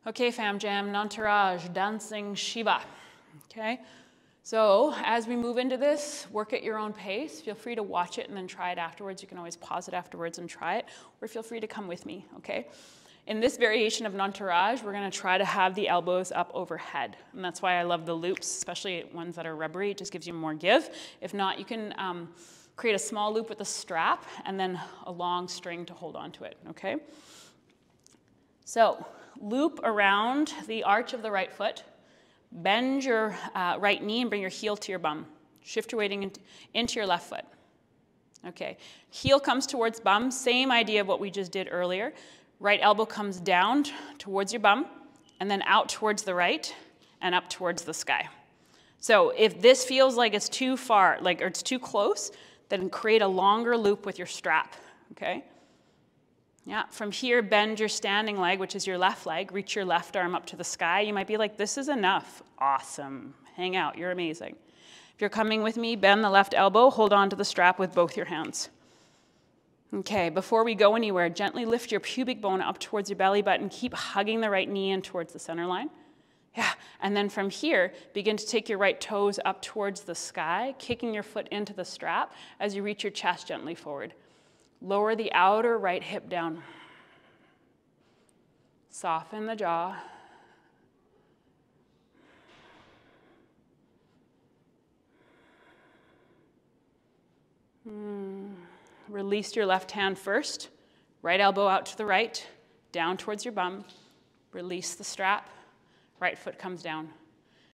Okay, fam jam, Nataraj, dancing Shiva. Okay, so as we move into this, work at your own pace. Feel free to watch it and then try it afterwards. You can always pause it afterwards and try it, or feel free to come with me, okay? In this variation of Nataraj, we're gonna try to have the elbows up overhead. And that's why I love the loops, especially ones that are rubbery. It just gives you more give. If not, you can create a small loop with a strap and then a long string to hold onto it, okay? So loop around the arch of the right foot. Bend your right knee and bring your heel to your bum. Shift your weighting into your left foot. Okay, heel comes towards bum, same idea of what we just did earlier. Right elbow comes down towards your bum, and then out towards the right, and up towards the sky. So if this feels like it's too far, or it's too close, then create a longer loop with your strap, okay? Yeah, from here, bend your standing leg, which is your left leg. Reach your left arm up to the sky. You might be like, this is enough. Awesome. Hang out. You're amazing. If you're coming with me, bend the left elbow. Hold on to the strap with both your hands. Okay, before we go anywhere, gently lift your pubic bone up towards your belly button. Keep hugging the right knee in towards the center line. Yeah, and then from here, begin to take your right toes up towards the sky, kicking your foot into the strap as you reach your chest gently forward. Lower the outer right hip down. Soften the jaw. Release your left hand first. Right elbow out to the right, down towards your bum. Release the strap. Right foot comes down.